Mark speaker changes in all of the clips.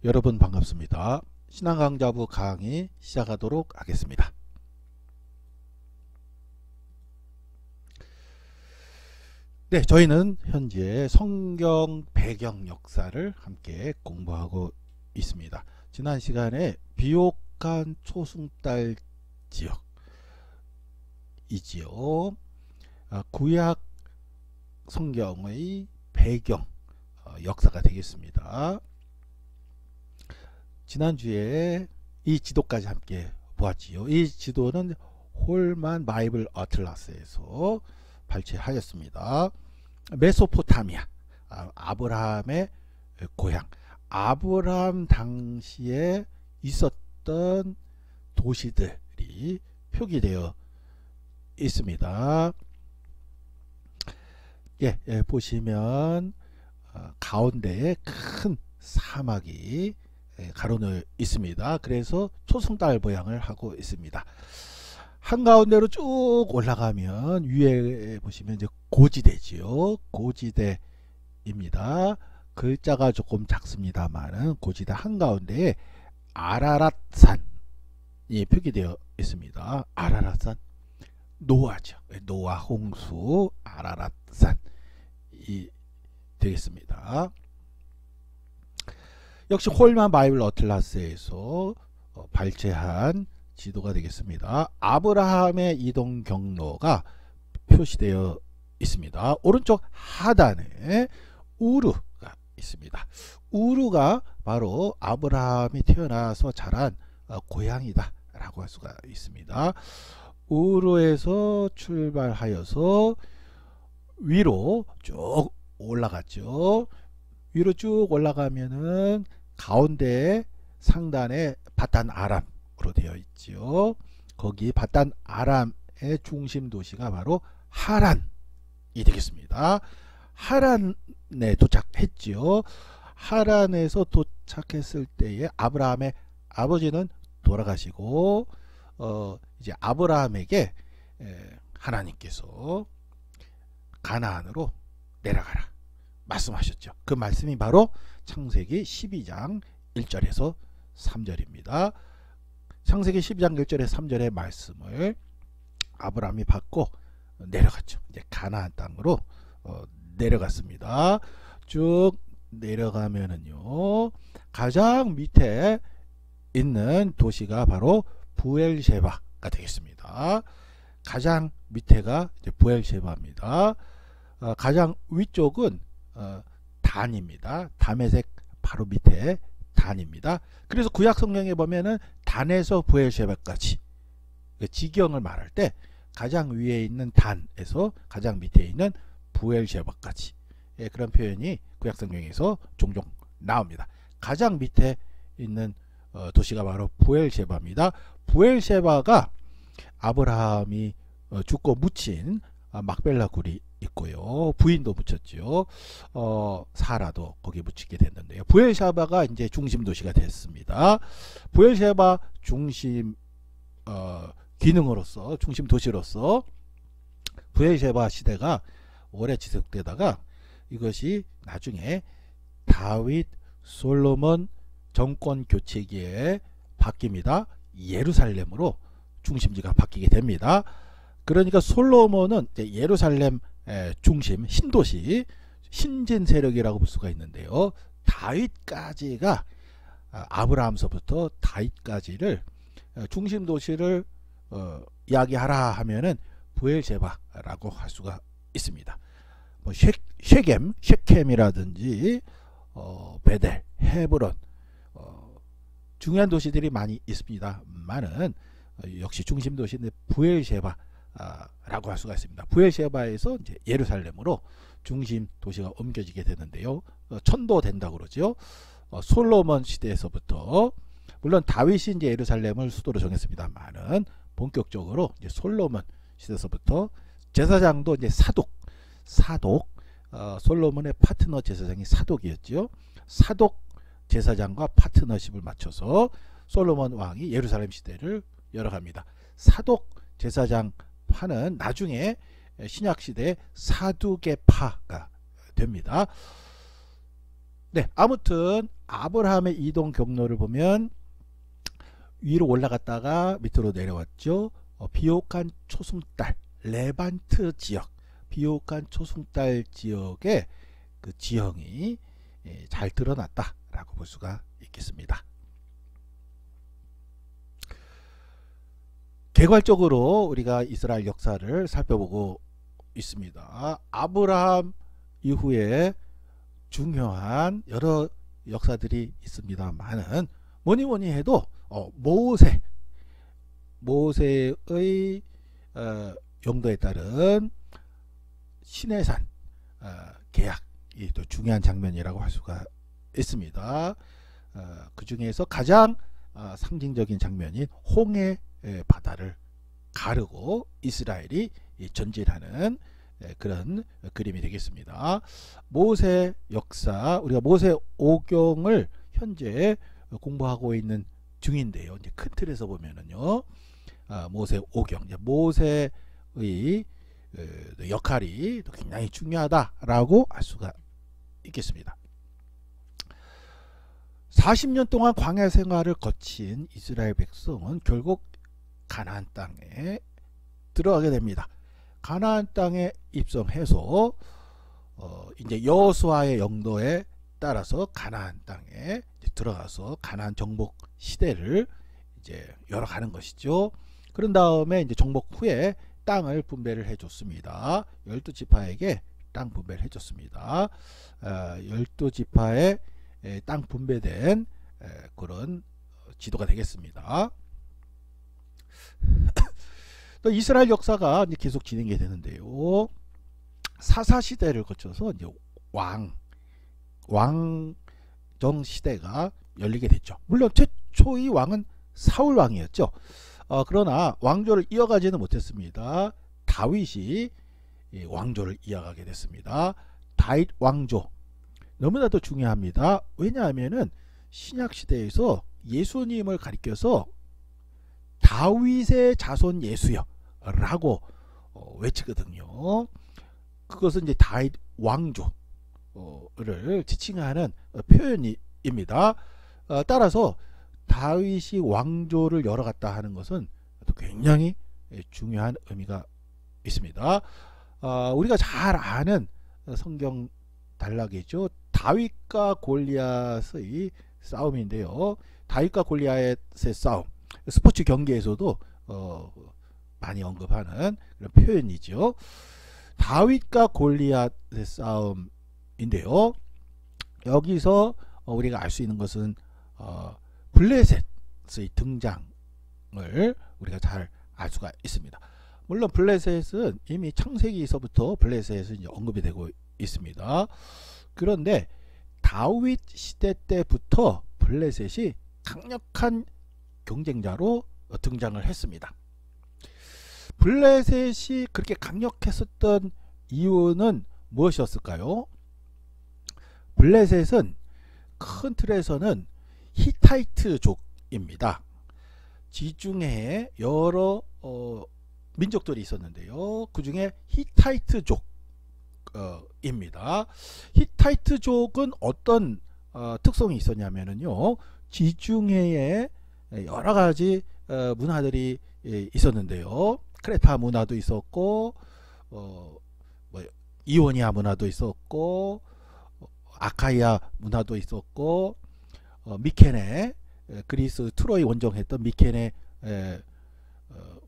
Speaker 1: 여러분 반갑습니다. 신앙강좌부 강의 시작하도록 하겠습니다. 네, 저희는 현재 성경 배경 역사를 함께 공부하고 있습니다. 지난 시간에 비옥한 초승달 지역이지요. 구약 성경의 배경 역사가 되겠습니다. 지난주에 이 지도까지 함께 보았지요. 이 지도는 홀만 바이블 어틀라스에서 발췌하였습니다. 메소포타미아, 아브라함의 고향, 아브라함 당시에 있었던 도시들이 표기되어 있습니다. 보시면 가운데에 큰 사막이 가로놓여 있습니다. 그래서 초승달 모양을 하고 있습니다. 한가운데로 쭉 올라가면 위에 보시면 이제 고지대지요. 고지대입니다. 글자가 조금 작습니다만은 고지대 한가운데에 아라랏산이 표기되어 있습니다. 아라랏산, 노아죠. 노아 홍수 아라랏산이 되겠습니다. 역시 홀만 바이블 어틀라스에서 발췌한 지도가 되겠습니다. 아브라함의 이동 경로가 표시되어 있습니다. 오른쪽 하단에 우르가 있습니다. 우르가 바로 아브라함이 태어나서 자란 고향이다 라고 할 수가 있습니다. 우르에서 출발하여서 위로 쭉 올라갔죠. 위로 쭉 올라가면은 가운데 상단에 바단 아람으로 되어 있지요. 거기 바단 아람의 중심 도시가 바로 하란이 되겠습니다. 하란에 도착했지요. 하란에서 도착했을 때에 아브라함의 아버지는 돌아가시고 이제 아브라함에게 하나님께서 가나안으로 내려가라 말씀하셨죠. 그 말씀이 바로 창세기 12장 1절에서 3절입니다. 창세기 12장 1절에 3절의 말씀을 아브라함이 받고 내려갔죠. 이제 가나안 땅으로 내려갔습니다. 쭉 내려가면은요, 가장 밑에 있는 도시가 바로 부엘셰바가 되겠습니다. 가장 밑에가 이제 부엘셰바입니다. 가장 위쪽은 단입니다. 다메섹 바로 밑에 단입니다. 그래서 구약 성경에 보면은 단에서 부엘셰바까지 지경을 말할 때 가장 위에 있는 단에서 가장 밑에 있는 부엘셰바까지 그런 표현이 구약 성경에서 종종 나옵니다. 가장 밑에 있는 도시가 바로 부엘셰바입니다. 부엘셰바가 아브라함이 죽고 묻힌 막벨라 굴이 있고요. 부인도 묻혔죠. 사라도 거기 묻히게 됐는데요. 부엘셰바가 이제 중심 도시가 됐습니다. 부엘셰바 중심 기능으로서 중심 도시로서 부엘셰바 시대가 오래 지속되다가 이것이 나중에 다윗 솔로몬 정권 교체기에 바뀝니다. 예루살렘으로 중심지가 바뀌게 됩니다. 그러니까 솔로몬은 예루살렘 중심 신도시 신진 세력이라고 볼 수가 있는데요. 다윗까지가 아브라함서부터 다윗까지를 중심 도시를 이야기하라 하면은 부엘셰바라고 할 수가 있습니다. 뭐 쉐켐이라든지 베델, 헤브론 중요한 도시들이 많이 있습니다만은 역시 중심 도시인데 부엘셰바 라고 할 수가 있습니다. 부엘셰바에서 이제 예루살렘으로 중심 도시가 옮겨지게 되는데요. 천도된다고 그러죠. 솔로몬 시대에서부터 물론 다윗이 이제 예루살렘을 수도로 정했습니다만은 본격적으로 이제 솔로몬 시대에서부터 제사장도 이제 사독 솔로몬의 파트너 제사장이 사독이었죠. 사독 제사장과 파트너십을 맞춰서 솔로몬 왕이 예루살렘 시대를 열어갑니다. 사독 제사장 파는 나중에 신약시대 사두개파가 됩니다. 네, 아무튼 아브라함의 이동 경로를 보면 위로 올라갔다가 밑으로 내려왔죠. 비옥한 초승달 레반트 지역, 비옥한 초승달 지역의 그 지형이 잘 드러났다라고 볼 수가 있겠습니다. 개괄적으로 우리가 이스라엘 역사를 살펴보고 있습니다. 아브라함 이후에 중요한 여러 역사들이 있습니다만은 뭐니뭐니 해도 모세의 용도에 따른 시내산 계약이 또 중요한 장면이라고 할 수가 있습니다. 그 중에서 가장 상징적인 장면인 홍해 바다를 가르고 이스라엘이 전진하는 그런 그림이 되겠습니다. 모세 역사, 우리가 모세 오경을 현재 공부하고 있는 중인데요. 이제 큰 틀에서 보면은요, 모세 오경, 모세의 역할이 굉장히 중요하다라고 할 수가 있겠습니다. 40년 동안 광야 생활을 거친 이스라엘 백성은 결국 가나안 땅에 들어가게 됩니다. 가나안 땅에 입성해서 이제 여호수아의 영도에 따라서 가나안 땅에 들어가서 가나안 정복 시대를 이제 열어가는 것이죠. 그런 다음에 이제 정복 후에 땅을 분배를 해줬습니다. 12지파에게 땅 분배를 해줬습니다. 12지파에 땅 분배된 그런 지도가 되겠습니다. 또 이스라엘 역사가 이제 계속 진행이 되는데요. 사사 시대를 거쳐서 이제 왕정 시대가 열리게 됐죠. 물론 최초의 왕은 사울 왕이었죠. 그러나 왕조를 이어가지는 못했습니다. 다윗이 왕조를 이어가게 됐습니다. 다윗 왕조 너무나도 중요합니다. 왜냐하면은 신약 시대에서 예수님을 가리켜서 다윗의 자손 예수여 라고 외치거든요. 그것은 이제 다윗 왕조를 지칭하는 표현입니다. 따라서 다윗이 왕조를 열어갔다 하는 것은 굉장히 중요한 의미가 있습니다. 우리가 잘 아는 성경 단락이죠. 다윗과 골리앗의 싸움인데요. 다윗과 골리앗의 싸움, 스포츠 경기에서도 많이 언급하는 그런 표현이죠. 다윗과 골리앗의 싸움인데요. 여기서 우리가 알 수 있는 것은 블레셋의 등장을 우리가 잘 알 수가 있습니다. 물론 블레셋은 이미 창세기에서부터 블레셋은 이제 언급이 되고 있습니다. 그런데 다윗 시대 때부터 블레셋이 강력한 경쟁자로 등장을 했습니다. 블레셋이 그렇게 강력했었던 이유는 무엇이었을까요? 블레셋은 큰 틀에서는 히타이트족입니다. 지중해에 여러 민족들이 있었는데요. 그 중에 히타이트족입니다. 히타이트족은 어떤 특성이 있었냐면요. 지중해에 여러 가지 문화들이 있었는데요. 크레타 문화도 있었고, 이오니아 문화도 있었고, 아카이아 문화도 있었고, 미케네, 그리스 트로이 원정했던 미케네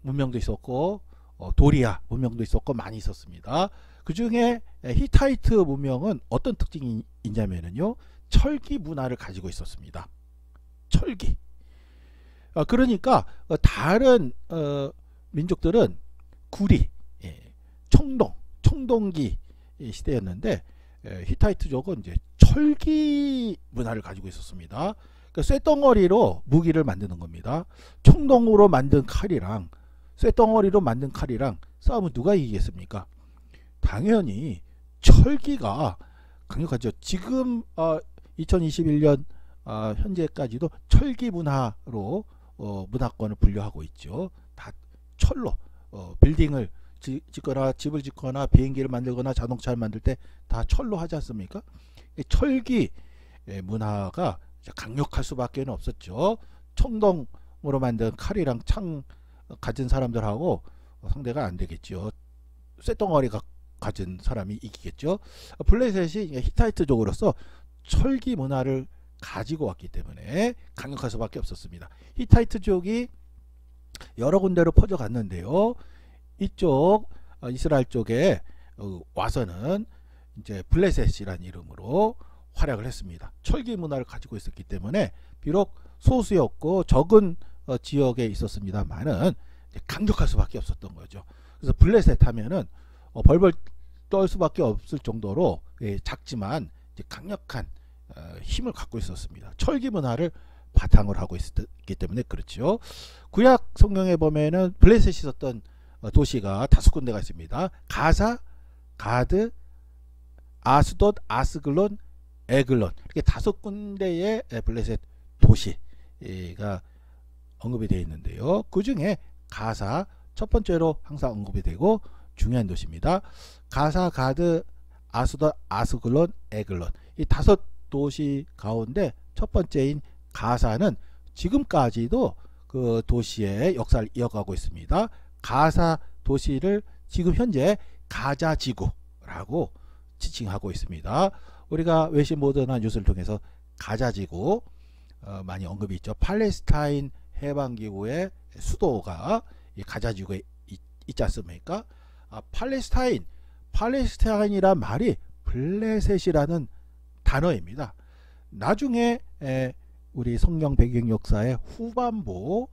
Speaker 1: 문명도 있었고, 도리아 문명도 있었고 많이 있었습니다. 그 중에 히타이트 문명은 어떤 특징이 있냐면요, 철기 문화를 가지고 있었습니다. 철기. 그러니까 다른 민족들은 구리, 청동기 시대였는데 히타이트족은 이제 철기 문화를 가지고 있었습니다. 그러니까 쇳덩어리로 무기를 만드는 겁니다. 청동으로 만든 칼이랑 쇳덩어리로 만든 칼이랑 싸우면 누가 이기겠습니까? 당연히 철기가 강력하죠. 지금 2021년 현재까지도 철기 문화로 문화권을 분류하고 있죠. 다 철로 빌딩을 짓거나 집을 짓거나 비행기를 만들거나 자동차를 만들 때 다 철로 하지 않습니까? 철기 문화가 강력할 수밖에 없었죠. 청동으로 만든 칼이랑 창 가진 사람들하고 상대가 안 되겠죠. 쇳덩어리가 가진 사람이 이기겠죠. 블레셋이 히타이트족으로서 철기 문화를 가지고 왔기 때문에 강력할 수밖에 없었습니다. 히타이트족이 여러 군데로 퍼져갔는데요. 이쪽 이스라엘 쪽에 와서는 이제 블레셋이라는 이름으로 활약을 했습니다. 철기 문화를 가지고 있었기 때문에 비록 소수였고 적은 지역에 있었습니다만은 강력할 수밖에 없었던 거죠. 그래서 블레셋 하면은 벌벌 떨 수밖에 없을 정도로 작지만 강력한 힘을 갖고 있었습니다. 철기 문화를 바탕으로 하고 있었기 때문에 그렇죠. 구약 성경에 보면은 블레셋이 있었던 도시가 5군데가 있습니다. 가사, 가드, 아스돗, 아스글론, 에글론, 이렇게 5군데의 블레셋 도시가 언급이 되어 있는데요. 그 중에 가사 첫 번째로 항상 언급이 되고 중요한 도시입니다. 가사, 가드, 아스돗, 아스글론, 에글론, 이 5도시 가운데 첫 번째인 가사는 지금까지도 그 도시의 역사를 이어가고 있습니다. 가사 도시를 지금 현재 가자지구라고 지칭하고 있습니다. 우리가 외신 보도나 뉴스를 통해서 가자지구 많이 언급이 있죠. 팔레스타인 해방기구의 수도가 이 가자지구에 있지 않습니까? 팔레스타인이란 말이 블레셋이라는 단어입니다. 나중에 우리 성경 배경 역사의 후반부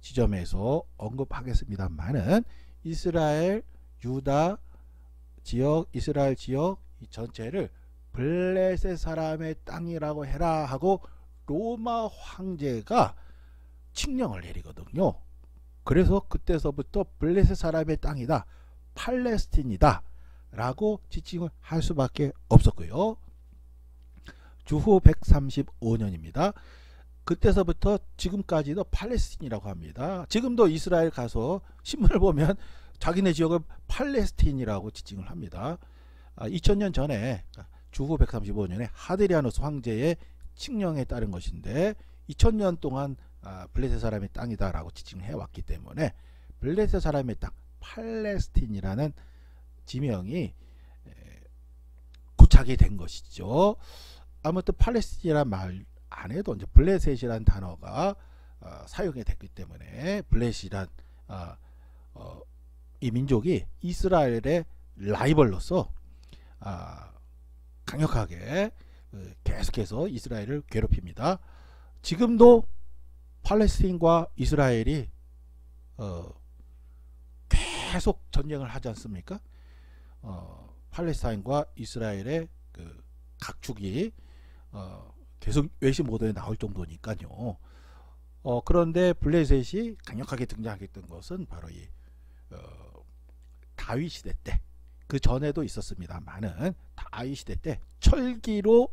Speaker 1: 지점에서 언급하겠습니다만은 이스라엘, 유다 지역, 이스라엘 지역 이 전체를 블레셋 사람의 땅이라고 해라 하고 로마 황제가 칙령을 내리거든요. 그래서 그때서부터 블레셋 사람의 땅이다, 팔레스틴이다 라고 지칭을 할 수밖에 없었고요. 주후 135년입니다. 그때서부터 지금까지도 팔레스틴이라고 합니다. 지금도 이스라엘 가서 신문을 보면 자기네 지역을 팔레스틴이라고 지칭을 합니다. 2000년 전에 주후 135년에 하드리아누스 황제의 칙령에 따른 것인데 2000년 동안 블레셋 사람의 땅이다 라고 지칭을 해왔기 때문에 블레셋 사람의 땅 팔레스틴이라는 지명이 고착이 된 것이죠. 아무튼 팔레스틴이라는 말 안에도 이제 블레셋이라는 단어가 사용이 됐기 때문에 블레셋이란 이 민족이 이스라엘의 라이벌로서 강력하게 계속해서 이스라엘을 괴롭힙니다. 지금도 팔레스틴과 이스라엘이 계속 전쟁을 하지 않습니까? 팔레스타인과 이스라엘의 그 각축이 계속 외신 보도에 나올 정도니까요. 그런데 블레셋이 강력하게 등장했던 것은 바로 이 다윗 시대 때, 그 전에도 있었습니다만은 다윗 시대 때 철기로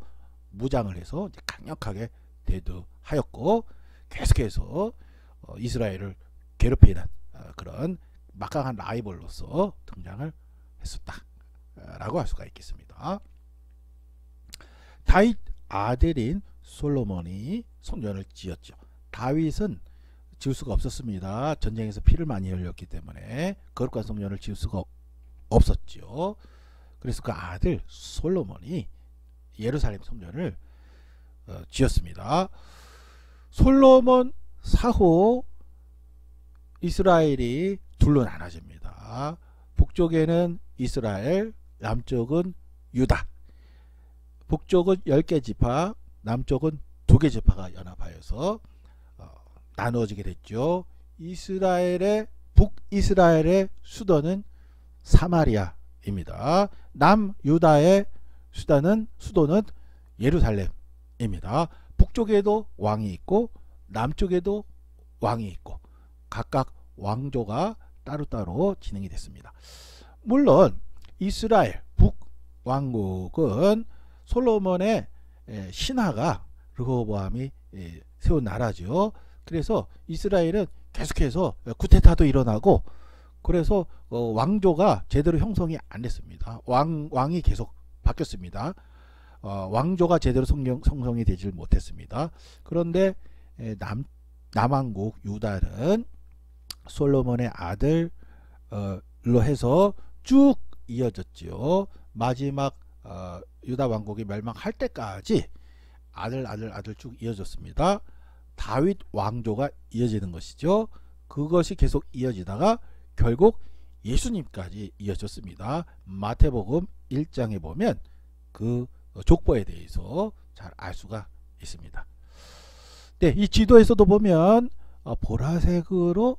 Speaker 1: 무장을 해서 강력하게 대두하였고 계속해서 이스라엘을 괴롭히는 그런 막강한 라이벌로서 등장을 했었다라고 할 수가 있겠습니다. 다윗 아들인 솔로몬이 성전을 지었죠. 다윗은 지을 수가 없었습니다. 전쟁에서 피를 많이 흘렸기 때문에 거룩한 성전을 지을 수가 없었죠. 그래서 그 아들 솔로몬이 예루살렘 성전을 지었습니다. 솔로몬 사후 이스라엘이 둘로 나눠집니다. 북쪽에는 이스라엘, 남쪽은 유다. 북쪽은 10개 지파, 남쪽은 2개 지파가 연합하여서 나누어지게 됐죠. 북이스라엘의 수도는 사마리아입니다. 남유다의 수도는 예루살렘입니다. 북쪽에도 왕이 있고 남쪽에도 왕이 있고 각각 왕조가 따로따로 진행이 됐습니다. 물론 이스라엘 북왕국은 솔로몬의 신하가 르호보암이 세운 나라죠. 그래서 이스라엘은 계속해서 쿠데타도 일어나고 그래서 왕조가 제대로 형성이 안 됐습니다. 왕이 계속 바뀌었습니다. 왕조가 제대로 성성이 되질 못했습니다. 그런데 남왕국 유다는 솔로몬의 아들로 해서 쭉 이어졌지요. 마지막 유다 왕국이 멸망할 때까지 아들 쭉 이어졌습니다. 다윗 왕조가 이어지는 것이죠. 그것이 계속 이어지다가 결국 예수님까지 이어졌습니다. 마태복음 1장에 보면 그 족보에 대해서 잘 알 수가 있습니다. 네, 이 지도에서도 보면 보라색으로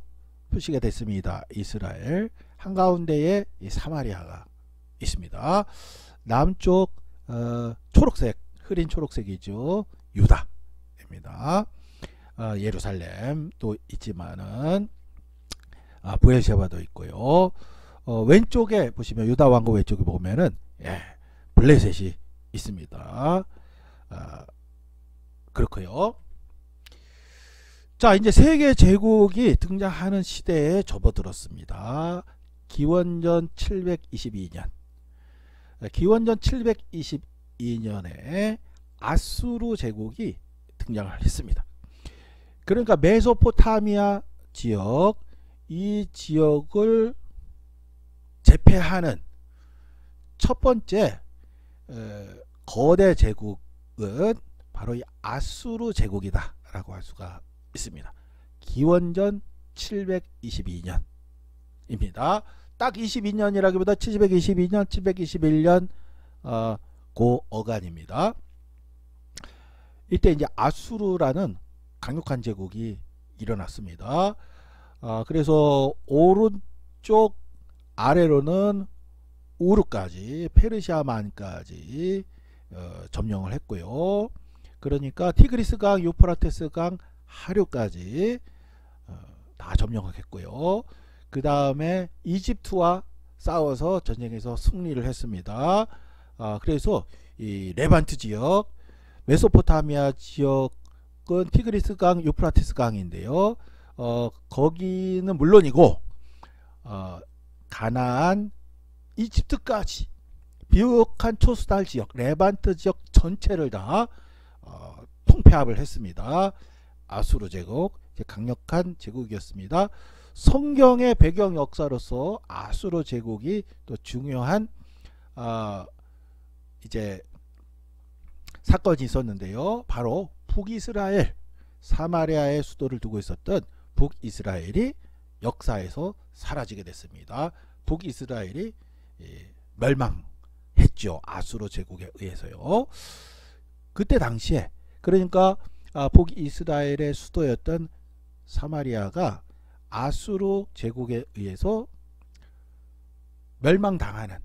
Speaker 1: 표시가 됐습니다. 이스라엘 한가운데에 이 사마리아가 있습니다. 남쪽 초록색, 흐린 초록색이죠. 유다입니다. 예루살렘도 있지만은 부엘셰바도 있고요. 왼쪽에 보시면 유다 왕국 왼쪽에 보면은 블레셋이 있습니다. 그렇고요. 자, 이제 세계 제국이 등장하는 시대에 접어들었습니다. 기원전 722년. 기원전 722년에 아수르 제국이 등장을 했습니다. 그러니까 메소포타미아 지역, 이 지역을 제패하는 첫 번째 거대 제국은 바로 이 아수르 제국이다 라고 할 수가 있습니다. 기원전 722년입니다. 딱 22년이라기보다 722년, 721년 그 어간입니다. 이때 이제 아수르라는 강력한 제국이 일어났습니다. 그래서 오른쪽 아래로는 우르까지 페르시아만까지 점령을 했고요. 그러니까 티그리스강, 유프라테스강 하류까지 다 점령을 했고요. 그 다음에 이집트와 싸워서 전쟁에서 승리를 했습니다. 그래서 이 레반트 지역, 메소포타미아 지역은 티그리스강, 유프라테스강인데요. 거기는 물론이고 가나안, 이집트까지 비옥한 초수달 지역, 레반트 지역 전체를 다 통폐합을 했습니다. 아수르 제국, 강력한 제국이었습니다. 성경의 배경 역사로서 아수르 제국이 또 중요한 이제 사건이 있었는데요. 바로 북이스라엘, 사마리아의 수도를 두고 있었던 북이스라엘이 역사에서 사라지게 됐습니다. 북이스라엘이 멸망했죠. 아수르 제국에 의해서요. 그때 당시에 그러니까 북이스라엘의 수도였던 사마리아가 아수르 제국에 의해서 멸망당하는,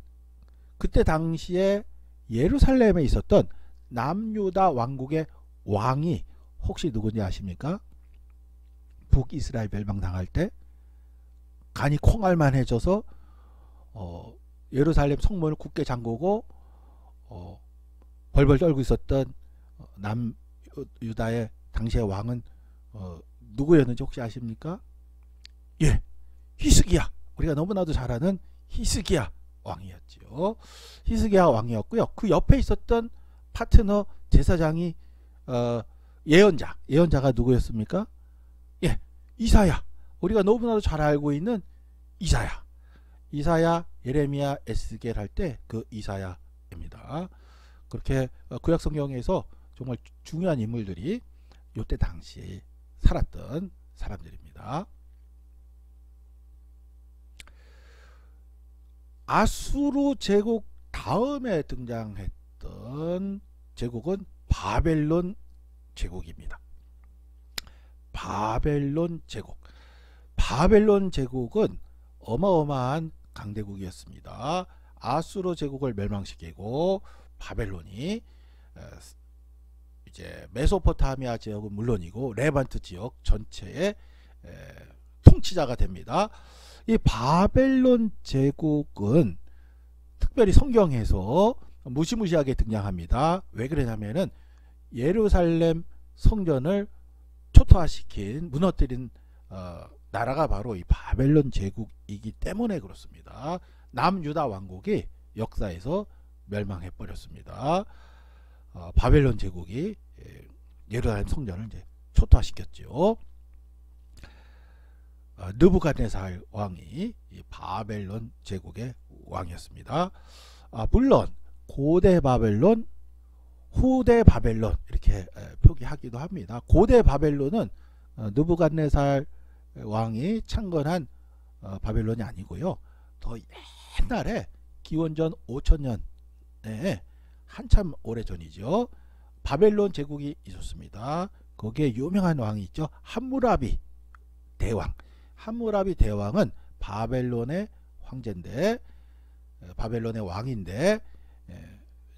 Speaker 1: 그때 당시에 예루살렘에 있었던 남유다 왕국의 왕이 혹시 누군지 아십니까? 북이스라엘 멸망당할 때 간이 콩알만해져서 예루살렘 성문을 굳게 잠그고 벌벌 떨고 있었던 남유다의 당시의 왕은 누구였는지 혹시 아십니까? 예, 히스기야. 우리가 너무나도 잘 아는 히스기야 왕이었죠. 히스기야 왕이었고요. 그 옆에 있었던 파트너 제사장이 예언자가 누구였습니까? 예, 이사야. 우리가 너무나도 잘 알고 있는 이사야, 예레미야, 에스겔 할 때 그 이사야입니다. 그렇게 구약 성경에서 정말 중요한 인물들이 이때 당시에 살았던 사람들입니다. 아수르 제국 다음에 등장했던 제국은 바벨론 제국입니다. 바벨론 제국은 어마어마한 강대국이었습니다. 아수르 제국을 멸망시키고 바벨론이 이제 메소포타미아 지역은 물론이고 레반트 지역 전체의 통치자가 됩니다. 이 바벨론 제국은 특별히 성경에서 무시무시하게 등장합니다. 왜 그러냐면은 예루살렘 성전을 초토화시킨, 무너뜨린 나라가 바로 이 바벨론 제국이기 때문에 그렇습니다. 남유다 왕국이 역사에서 멸망해 버렸습니다. 바벨론 제국이 예루살렘 성전을 이제 초토화시켰죠. 느부갓네살 왕이 이 바벨론 제국의 왕이었습니다. 물론 고대 바벨론, 후대 바벨론 이렇게 표기하기도 합니다. 고대 바벨론은 느부갓네살 왕이 창건한 바벨론이 아니고요. 더 옛날에 기원전 5000년에 한참 오래전이죠. 바벨론 제국이 있었습니다. 거기에 유명한 왕이 있죠. 함무라비 대왕. 함무라비 대왕은 바벨론의 황제인데, 바벨론의 왕인데,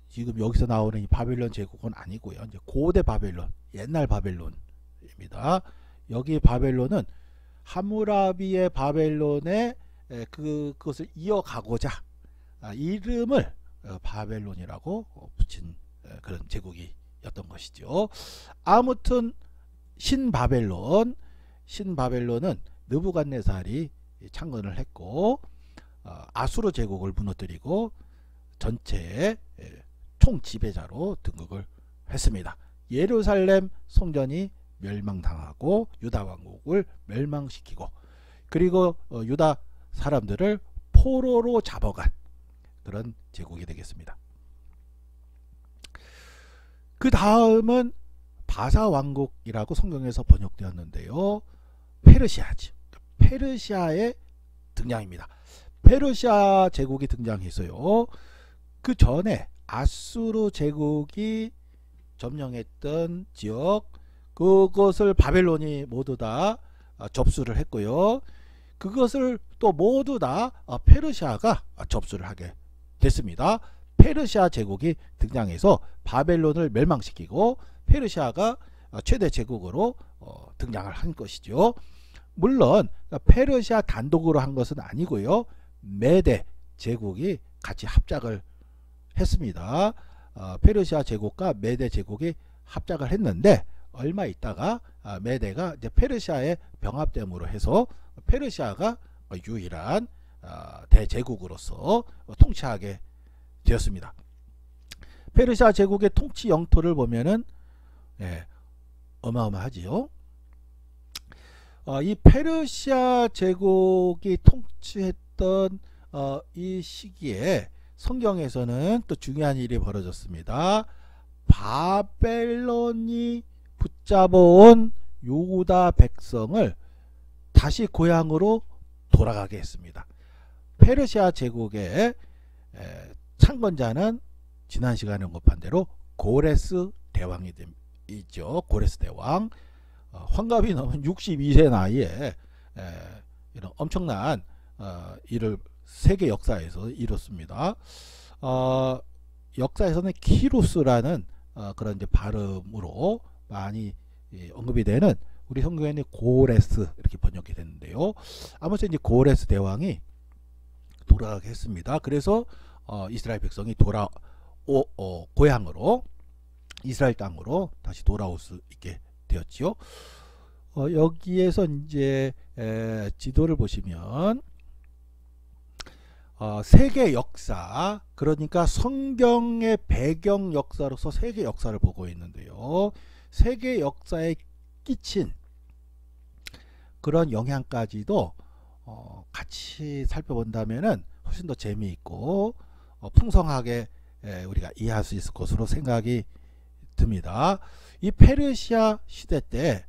Speaker 1: 지금 여기서 나오는 이 바벨론 제국은 아니고요. 이제 고대 바벨론, 옛날 바벨론입니다. 여기 바벨론은 함무라비의 바벨론에 그것을 이어가고자 이름을 바벨론이라고 붙인 그런 제국이었던 것이죠. 아무튼 신바벨론은 느부갓네살이 창건을 했고, 아수르 제국을 무너뜨리고 전체의 총 지배자로 등극을 했습니다. 예루살렘 성전이 멸망당하고 유다 왕국을 멸망시키고, 그리고 유다 사람들을 포로로 잡아간 그런 제국이 되겠습니다. 그 다음은 바사 왕국이라고 성경에서 번역되었는데요. 페르시아죠. 페르시아의 등장입니다. 페르시아 제국이 등장했어요. 그 전에 아수르 제국이 점령했던 지역, 그것을 바벨론이 모두 다 접수를 했고요. 그것을 또 모두 다 페르시아가 접수를 하게 됐습니다. 페르시아 제국이 등장해서 바벨론을 멸망시키고 페르시아가 최대 제국으로 등장을 한 것이죠. 물론 페르시아 단독으로 한 것은 아니고요. 메대 제국이 같이 합작을 했습니다. 페르시아 제국과 메대 제국이 합작을 했는데, 얼마 있다가 메대가 이제 페르시아의 병합됨으로 해서 페르시아가 유일한 대제국으로서 통치하게 되었습니다. 페르시아 제국의 통치 영토를 보면은 어마어마하지요. 이 페르시아 제국이 통치했던 이 시기에 성경에서는 또 중요한 일이 벌어졌습니다. 바벨론이 붙잡아온 유다 백성을 다시 고향으로 돌아가게 했습니다. 페르시아 제국의 창건자는 지난 시간에 언급한 대로 고레스 대왕이 있죠. 고레스 대왕. 환갑이 넘은 62세 나이에 이런 엄청난 일을 세계 역사에서 이뤘습니다. 역사에서는 키루스라는 그런 이제 발음으로 많이 언급이 되는, 우리 성경에는 고레스 이렇게 번역이 됐는데요. 아무튼 이제 고레스 대왕이 돌아가게 했습니다. 그래서 이스라엘 백성이 고향으로, 이스라엘 땅으로 다시 돌아올 수 있게 되었지요. 여기에서 이제 지도를 보시면 세계 역사, 그러니까 성경의 배경 역사로서 세계 역사를 보고 있는데요. 세계 역사에 끼친 그런 영향까지도 같이 살펴본다면은 훨씬 더 재미있고 풍성하게 우리가 이해할 수 있을 것으로 생각이 듭니다. 이 페르시아 시대 때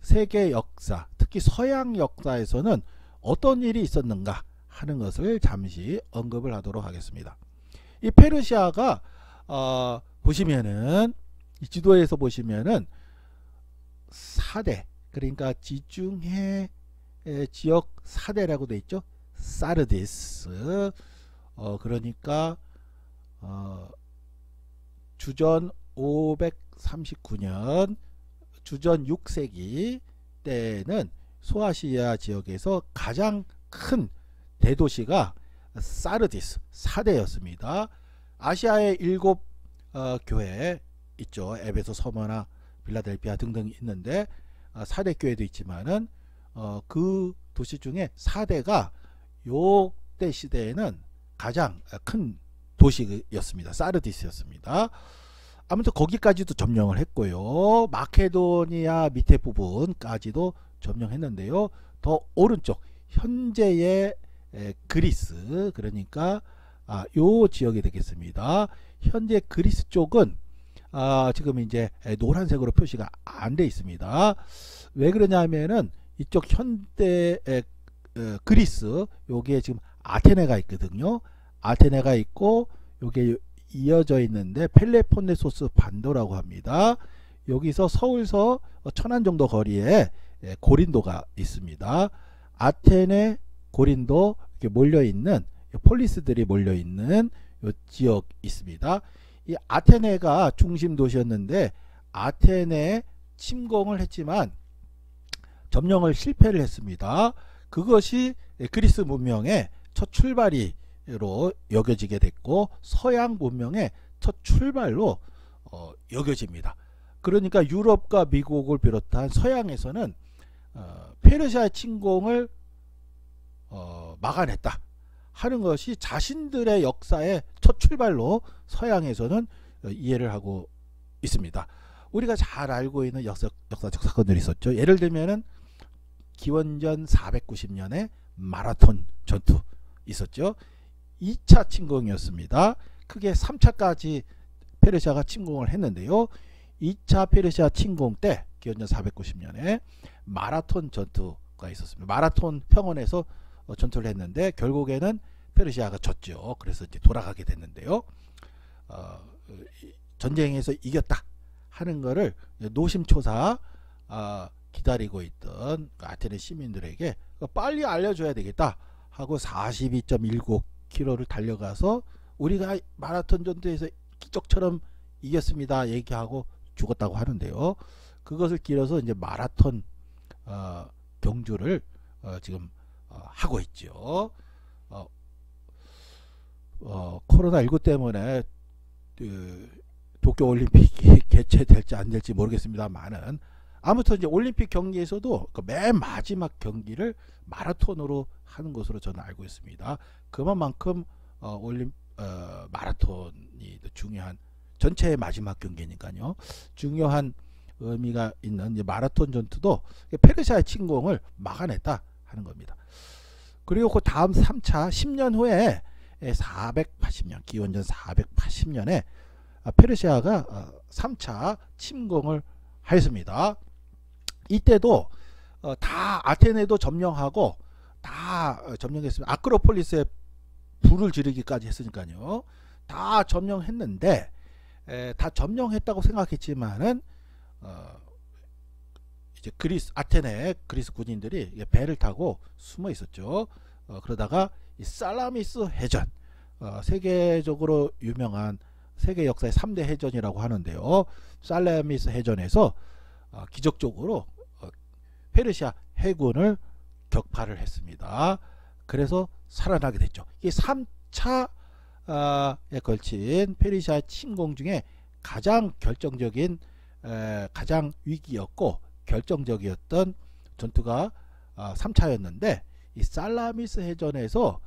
Speaker 1: 세계 역사, 특히 서양 역사에서는 어떤 일이 있었는가 하는 것을 잠시 언급을 하도록 하겠습니다. 이 페르시아가 보시면은, 이 지도에서 보시면은 4대, 그러니까 지중해 지역 4대라고 되어 있죠. 사르디스, 그러니까 주전 539년, 주전 6세기 때는 소아시아 지역에서 가장 큰 대도시가 사르디스 4대였습니다. 아시아의 7 교회 있죠. 에베소, 서머나, 빌라델피아 등등 있는데 4대 교회도 있지만은 그 도시 중에 4대가 요때 시대에는 가장 큰 도시였습니다. 사르디스였습니다. 아무튼 거기까지도 점령을 했고요. 마케도니아 밑에 부분까지도 점령했는데요. 더 오른쪽 현재의 그리스, 그러니까 요 지역이 되겠습니다. 현재 그리스 쪽은 지금 이제 노란색으로 표시가 안 돼 있습니다. 왜 그러냐면은 이쪽 현대 그리스, 여기에 지금 아테네가 있거든요. 아테네가 있고 여기에 이어져 있는데 펠레폰네소스 반도라고 합니다. 여기서 서울서 1000안 정도 거리에 고린도가 있습니다. 아테네, 고린도 이렇게 몰려있는 폴리스들이 몰려있는 요 지역 있습니다. 이 아테네가 중심 도시였는데 아테네 침공을 했지만 점령을 실패를 했습니다. 그것이 그리스 문명의 첫 출발이로 여겨지게 됐고 서양 문명의 첫 출발로 여겨집니다. 그러니까 유럽과 미국을 비롯한 서양에서는 페르시아의 침공을 막아냈다 하는 것이 자신들의 역사의 첫 출발로 서양에서는 이해를 하고 있습니다. 우리가 잘 알고 있는 역사적 사건들이 있었죠. 예를 들면은 기원전 490년에 마라톤 전투 있었죠. 2차 침공이었습니다. 크게 3차까지 페르시아가 침공을 했는데요. 2차 페르시아 침공 때 기원전 490년에 마라톤 전투가 있었습니다. 마라톤 평원에서 전투를 했는데 결국에는 페르시아가 졌죠. 그래서 이제 돌아가게 됐는데요. 전쟁에서 이겼다 하는 거를 노심초사 기다리고 있던 아테네 시민들에게 빨리 알려줘야 되겠다 하고 42.19km를 달려가서 우리가 마라톤 전투에서 기적처럼 이겼습니다 얘기하고 죽었다고 하는데요. 그것을 길어서 이제 마라톤 경주를 지금 하고 있죠. 코로나19 때문에 도쿄올림픽이 개최될지 안 될지 모르겠습니다만은 아무튼 이제 올림픽 경기에서도 그 맨 마지막 경기를 마라톤으로 하는 것으로 저는 알고 있습니다. 그만큼 마라톤이 중요한 전체의 마지막 경기니까요. 중요한 의미가 있는 이제 마라톤 전투도 페르시아의 침공을 막아냈다 하는 겁니다. 그리고 그 다음 3차 10년 후에 480년 기원전 480년에 페르시아가 3차 침공을 하였습니다. 이때도 다 아테네도 점령하고 다 점령했습니다. 아크로폴리스에 불을 지르기까지 했으니까요. 다 점령했는데 다 점령했다고 생각했지만은 이제 아테네 그리스 군인들이 배를 타고 숨어 있었죠. 그러다가 이 살라미스 해전, 세계적으로 유명한 세계 역사의 3대 해전이라고 하는데요. 살라미스 해전에서 기적적으로 페르시아 해군을 격파를 했습니다. 그래서 살아나게 됐죠. 이 3차에 걸친 페르시아 침공 중에 가장 결정적인 가장 위기였고 결정적이었던 전투가 3차였는데 이 살라미스 해전에서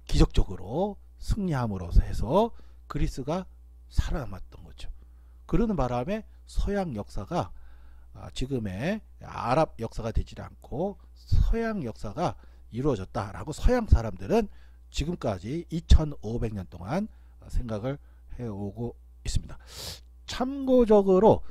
Speaker 1: 기적적으로 승리함으로써 해서 그리스가 살아남았던 거죠. 그러는 바람에 서양 역사가 지금의 아랍 역사가 되지 않고 서양 역사가 이루어졌다라고 서양 사람들은 지금까지 2500년 동안 생각을 해오고 있습니다. 참고적으로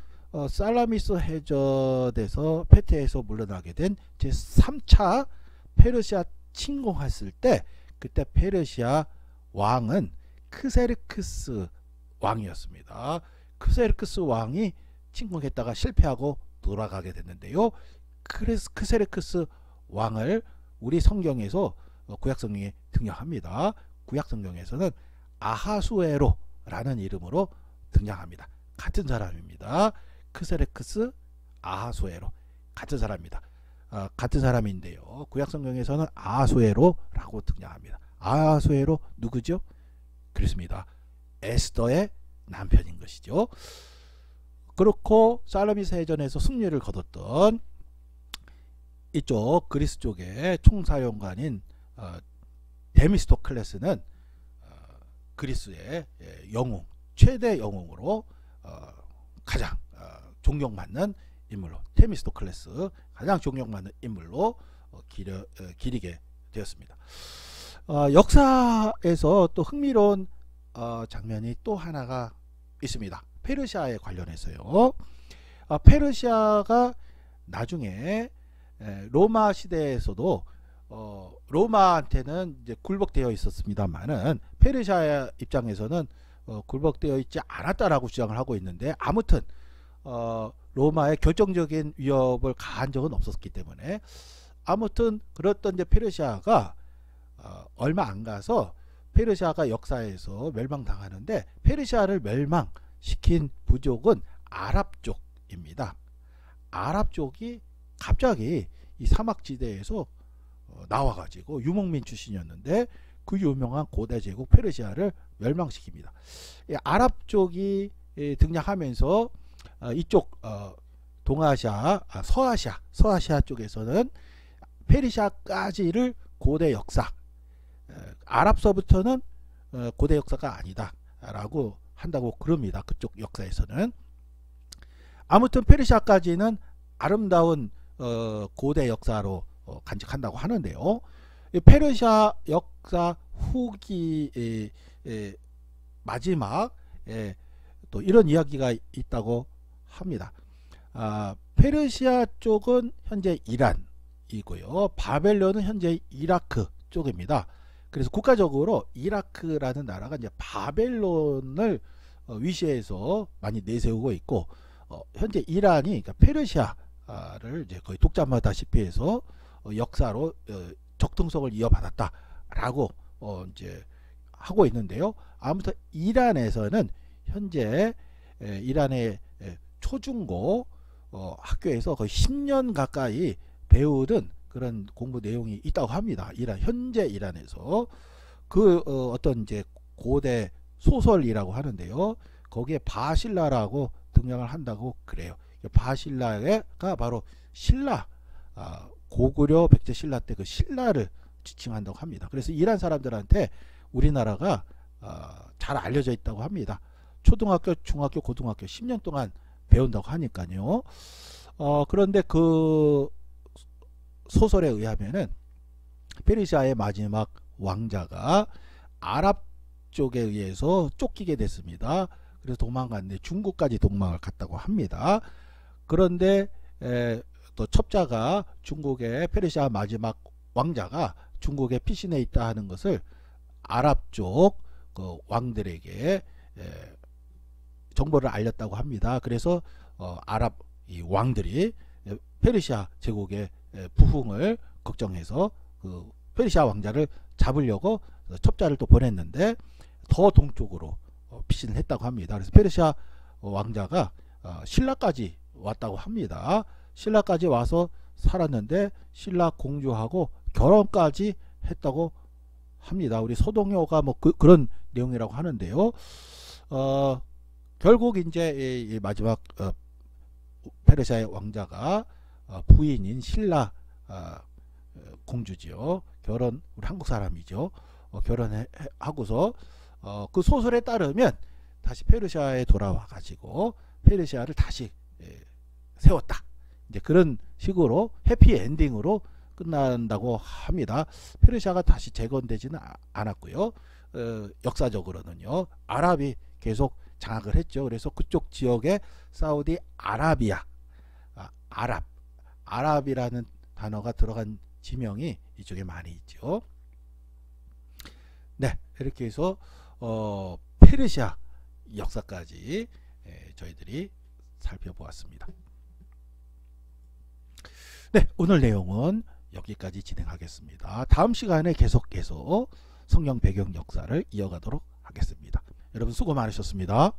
Speaker 1: 살라미스 해전에서 페트에서 물러나게 된 제3차 페르시아 침공했을 때 그때 페르시아 왕은 크세르크스 왕이었습니다. 크세르크스 왕이 침공했다가 실패하고 돌아가게 됐는데요. 그래서 크세르크스 왕을 우리 성경에서 구약 성경에 등장합니다. 구약 성경에서는 아하수에로라는 이름으로 등장합니다. 같은 사람입니다. 크세르크스 아하수에로 같은 사람입니다. 같은 사람인데요. 구약 성경에서는 아하수에로라고 등장합니다. 아하수에로 누구죠? 그렇습니다. 에스더의 남편인 것이죠. 그렇고 살라미스 해전에서 승리를 거뒀던 이쪽 그리스 쪽의 총사령관인 데미스토클레스는 그리스의 영웅, 최대 영웅으로 가장 존경받는 인물로, 테미스토클레스 가장 존경받는 인물로 기리게 되었습니다. 역사에서 또 흥미로운 장면이 또 하나가 있습니다. 페르시아에 관련해서요. 페르시아가 나중에 로마 시대에서도 로마한테는 이제 굴복되어 있었습니다만은 페르시아 입장에서는 굴복되어 있지 않았다라고 주장을 하고 있는데, 아무튼 로마의 결정적인 위협을 가한 적은 없었기 때문에, 아무튼 그렇던 이제 페르시아가 얼마 안 가서 페르시아가 역사에서 멸망당하는데, 페르시아를 멸망시킨 부족은 아랍 쪽입니다. 아랍 쪽이 갑자기 이 사막지대에서 나와가지고 유목민 출신이었는데 그 유명한 고대 제국 페르시아를 멸망시킵니다. 아랍 쪽이 등장하면서 이쪽 동아시아, 서아시아 쪽에서는 페르시아까지를 고대 역사, 아랍서부터는 고대 역사가 아니다 라고 한다고 그럽니다. 그쪽 역사에서는. 아무튼 페르시아까지는 아름다운 고대 역사로 간직한다고 하는데요. 페르시아 역사 후기 마지막 또 이런 이야기가 있다고 합니다. 페르시아 쪽은 현재 이란이고요. 바벨론은 현재 이라크 쪽입니다. 그래서 국가적으로 이라크라는 나라가 이제 바벨론을 위시해서 많이 내세우고 있고, 현재 이란이 그러니까 페르시아를 이제 거의 독점하다시피 해서 역사로 적통성을 이어받았다라고 이제 하고 있는데요. 아무튼 이란에서는 현재 이란의 초중고 학교에서 거의 10년 가까이 배우던 그런 공부 내용이 있다고 합니다. 현재 이란에서 그 어떤 이제 고대 소설이라고 하는데요. 거기에 바실라라고 등장을 한다고 그래요. 바실라가 바로 신라, 고구려 백제 신라 때 그 신라를 지칭한다고 합니다. 그래서 이란 사람들한테 우리나라가 잘 알려져 있다고 합니다. 초등학교, 중학교, 고등학교 10년 동안 배운다고 하니까요. 그런데 그 소설에 의하면은 페르시아의 마지막 왕자가 아랍 쪽에 의해서 쫓기게 됐습니다. 그래서 도망갔는데 중국까지 도망을 갔다고 합니다. 그런데 또 첩자가 중국의 페르시아 마지막 왕자가 중국에 피신해 있다 하는 것을 아랍 쪽 그 왕들에게 정보를 알렸다고 합니다. 그래서 아랍 이 왕들이 페르시아 제국의 부흥을 걱정해서 그 페르시아 왕자를 잡으려고 첩자를 또 보냈는데 더 동쪽으로 피신을 했다고 합니다. 그래서 페르시아 왕자가 신라까지 왔다고 합니다. 신라까지 와서 살았는데 신라 공주하고 결혼까지 했다고 합니다. 우리 서동요가 뭐 그런 내용이라고 하는데요. 결국 이제 이 마지막 페르시아의 왕자가 부인인 신라 공주지요. 우리 한국 사람이죠. 결혼하고서 그 소설에 따르면 다시 페르시아에 돌아와 가지고 페르시아를 다시 세웠다. 이제 그런 식으로 해피 엔딩으로 끝난다고 합니다. 페르시아가 다시 재건되지는 않았고요. 역사적으로는요. 아랍이 계속 장악을 했죠. 그래서 그쪽 지역에 사우디 아라비아, 아랍이라는 단어가 들어간 지명이 이쪽에 많이 있죠. 네, 이렇게 해서 페르시아 역사까지 저희들이 살펴보았습니다. 네, 오늘 내용은 여기까지 진행하겠습니다. 다음 시간에 계속해서 성경 배경 역사를 이어가도록 하겠습니다. 여러분 수고 많으셨습니다.